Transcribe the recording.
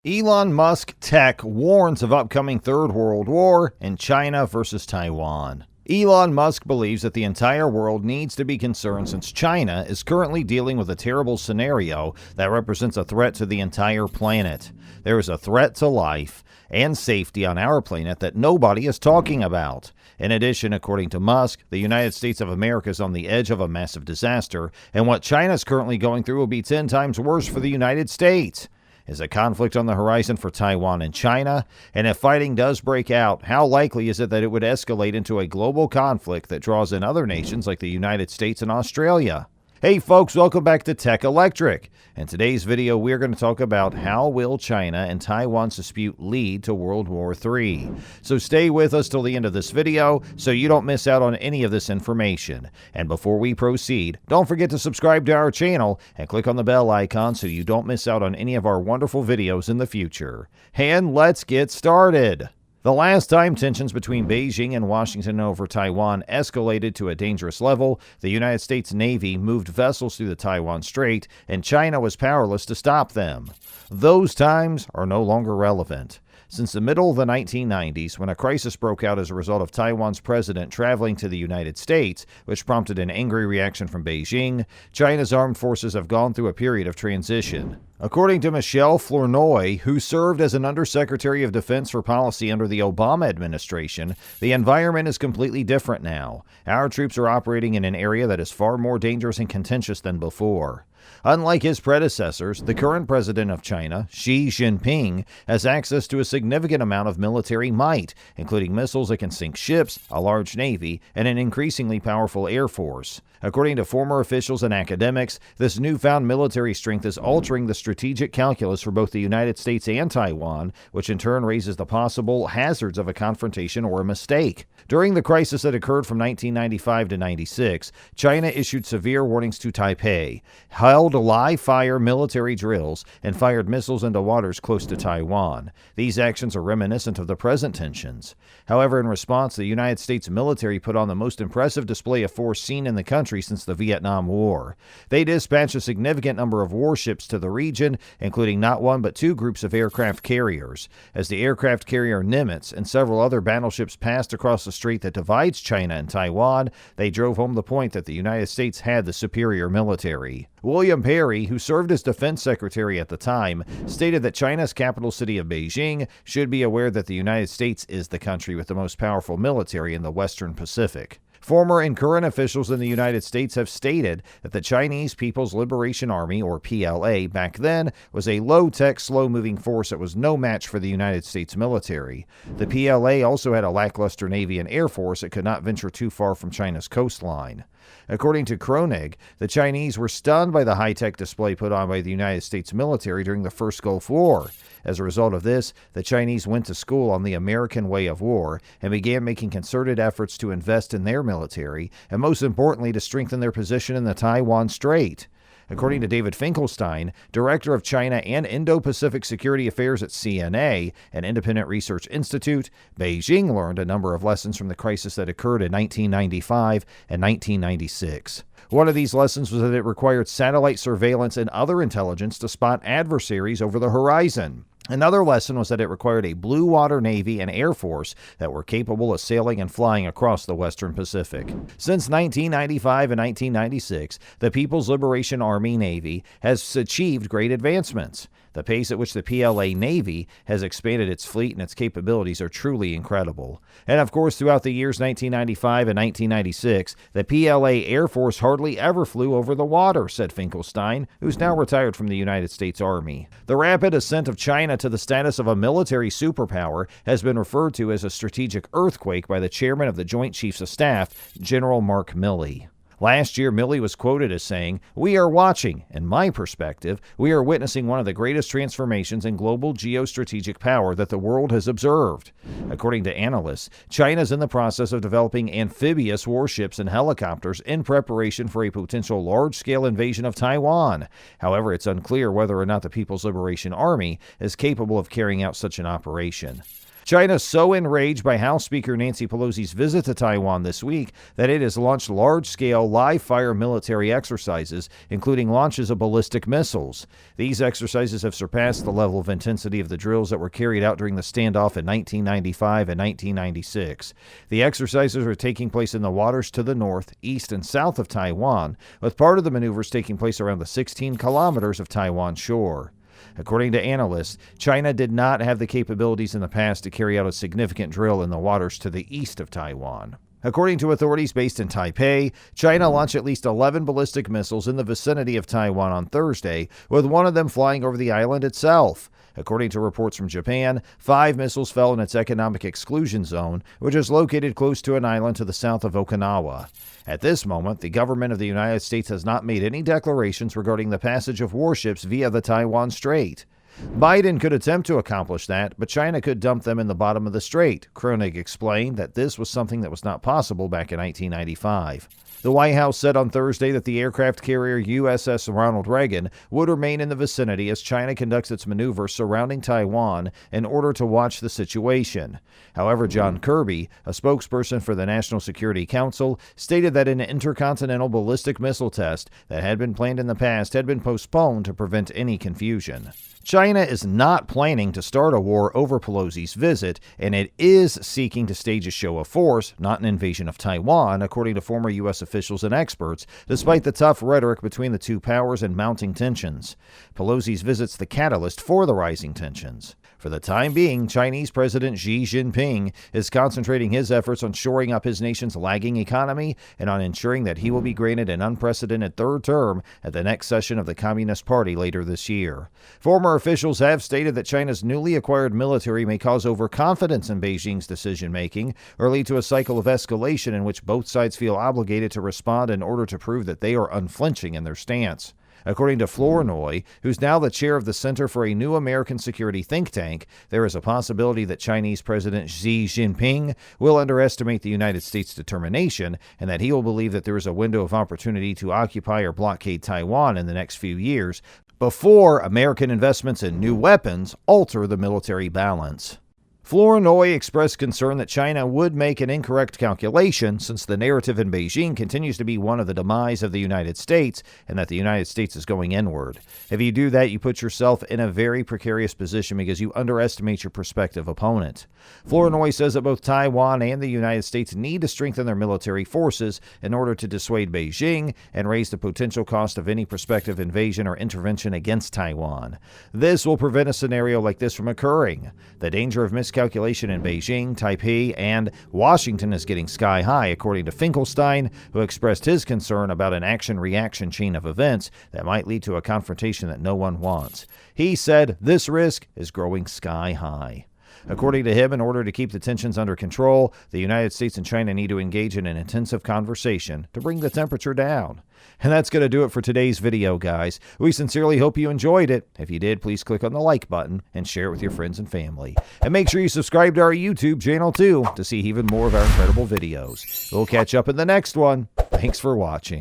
Elon Musk tech warns of upcoming Third World War and China versus Taiwan. Elon Musk believes that the entire world needs to be concerned since China is currently dealing with a terrible scenario that represents a threat to the entire planet. There is a threat to life and safety on our planet that nobody is talking about. In addition, according to Musk, the United States of America is on the edge of a massive disaster, and what China is currently going through will be 10 times worse for the United States. Is a conflict on the horizon for Taiwan and China? And if fighting does break out, how likely is it that it would escalate into a global conflict that draws in other nations like the United States and Australia? Hey folks, welcome back to Tech Electric. In today's video, we're going to talk about how will China and Taiwan's dispute lead to World War III. So stay with us till the end of this video so you don't miss out on any of this information. And before we proceed, don't forget to subscribe to our channel and click on the bell icon so you don't miss out on any of our wonderful videos in the future. And let's get started. The last time tensions between Beijing and Washington over Taiwan escalated to a dangerous level, the United States Navy moved vessels through the Taiwan Strait, and China was powerless to stop them. Those times are no longer relevant. Since the middle of the 1990s, when a crisis broke out as a result of Taiwan's president traveling to the United States, which prompted an angry reaction from Beijing, China's armed forces have gone through a period of transition. According to Michelle Flournoy, who served as an Undersecretary of Defense for Policy under the Obama administration, the environment is completely different now. Our troops are operating in an area that is far more dangerous and contentious than before. Unlike his predecessors, the current president of China, Xi Jinping, has access to a significant amount of military might, including missiles that can sink ships, a large navy, and an increasingly powerful air force. According to former officials and academics, this newfound military strength is altering the strategic calculus for both the United States and Taiwan, which in turn raises the possible hazards of a confrontation or a mistake. During the crisis that occurred from 1995 to 96, China issued severe warnings to Taipei, held live-fire military drills, and fired missiles into waters close to Taiwan. These actions are reminiscent of the present tensions. However, in response, the United States military put on the most impressive display of force seen in the country since the Vietnam War. They dispatched a significant number of warships to the region, including not one but two groups of aircraft carriers. As the aircraft carrier Nimitz and several other battleships passed across the strait that divides China and Taiwan, they drove home the point that the United States had the superior military. William Perry, who served as defense secretary at the time, stated that China's capital city of Beijing should be aware that the United States is the country with the most powerful military in the Western Pacific. Former and current officials in the United States have stated that the Chinese People's Liberation Army, or PLA, back then was a low-tech, slow-moving force that was no match for the United States military. The PLA also had a lackluster Navy and Air Force that could not venture too far from China's coastline. According to Kronig, the Chinese were stunned by the high-tech display put on by the United States military during the First Gulf War. As a result of this, the Chinese went to school on the American way of war and began making concerted efforts to invest in their military and, most importantly, to strengthen their position in the Taiwan Strait. According to David Finkelstein, director of China and Indo-Pacific Security Affairs at CNA, an independent research institute, Beijing learned a number of lessons from the crisis that occurred in 1995 and 1996. One of these lessons was that it required satellite surveillance and other intelligence to spot adversaries over the horizon. Another lesson was that it required a blue water navy and air force that were capable of sailing and flying across the Western Pacific. Since 1995 and 1996, the People's Liberation Army Navy has achieved great advancements. The pace at which the PLA Navy has expanded its fleet and its capabilities are truly incredible. And of course, throughout the years 1995 and 1996, the PLA Air Force hardly ever flew over the water, said Finkelstein, who's now retired from the United States Army. The rapid ascent of China to the status of a military superpower has been referred to as a strategic earthquake by the chairman of the Joint Chiefs of Staff, General Mark Milley. Last year, Milley was quoted as saying, "We are watching. In my perspective, we are witnessing one of the greatest transformations in global geostrategic power that the world has observed." According to analysts, China is in the process of developing amphibious warships and helicopters in preparation for a potential large-scale invasion of Taiwan. However, it's unclear whether or not the People's Liberation Army is capable of carrying out such an operation. China is so enraged by House Speaker Nancy Pelosi's visit to Taiwan this week that it has launched large-scale live-fire military exercises, including launches of ballistic missiles. These exercises have surpassed the level of intensity of the drills that were carried out during the standoff in 1995 and 1996. The exercises are taking place in the waters to the north, east, and south of Taiwan, with part of the maneuvers taking place around the 16 kilometers of Taiwan shore. According to analysts, China did not have the capabilities in the past to carry out a significant drill in the waters to the east of Taiwan. According to authorities based in Taipei, China launched at least 11 ballistic missiles in the vicinity of Taiwan on Thursday, with one of them flying over the island itself. According to reports from Japan, 5 missiles fell in its economic exclusion zone, which is located close to an island to the south of Okinawa. At this moment, the government of the United States has not made any declarations regarding the passage of warships via the Taiwan Strait. Biden could attempt to accomplish that, but China could dump them in the bottom of the strait. Kronig explained that this was something that was not possible back in 1995. The White House said on Thursday that the aircraft carrier USS Ronald Reagan would remain in the vicinity as China conducts its maneuvers surrounding Taiwan in order to watch the situation. However, John Kirby, a spokesperson for the National Security Council, stated that an intercontinental ballistic missile test that had been planned in the past had been postponed to prevent any confusion. China is not planning to start a war over Pelosi's visit, and it is seeking to stage a show of force, not an invasion of Taiwan, according to former U.S. officials and experts, despite the tough rhetoric between the two powers and mounting tensions. Pelosi's visit's the catalyst for the rising tensions. For the time being, Chinese President Xi Jinping is concentrating his efforts on shoring up his nation's lagging economy and on ensuring that he will be granted an unprecedented third term at the next session of the Communist Party later this year. Former officials have stated that China's newly acquired military may cause overconfidence in Beijing's decision-making or lead to a cycle of escalation in which both sides feel obligated to respond in order to prove that they are unflinching in their stance. According to Flournoy, who's now the chair of the Center for a New American Security think tank, there is a possibility that Chinese President Xi Jinping will underestimate the United States' determination and that he will believe that there is a window of opportunity to occupy or blockade Taiwan in the next few years before American investments in new weapons alter the military balance. Flournoy expressed concern that China would make an incorrect calculation since the narrative in Beijing continues to be one of the demise of the United States and that the United States is going inward. If you do that, you put yourself in a very precarious position because you underestimate your prospective opponent. Flournoy says that both Taiwan and the United States need to strengthen their military forces in order to dissuade Beijing and raise the potential cost of any prospective invasion or intervention against Taiwan. This will prevent a scenario like this from occurring. The danger of miscalculation in Beijing, Taipei, and Washington is getting sky high, according to Finkelstein, who expressed his concern about an action-reaction chain of events that might lead to a confrontation that no one wants. He said this risk is growing sky high. According to him, in order to keep the tensions under control, the United States and China need to engage in an intensive conversation to bring the temperature down. And that's going to do it for today's video, guys. We sincerely hope you enjoyed it. If you did, please click on the like button and share it with your friends and family. And make sure you subscribe to our YouTube channel, too, to see even more of our incredible videos. We'll catch up in the next one. Thanks for watching.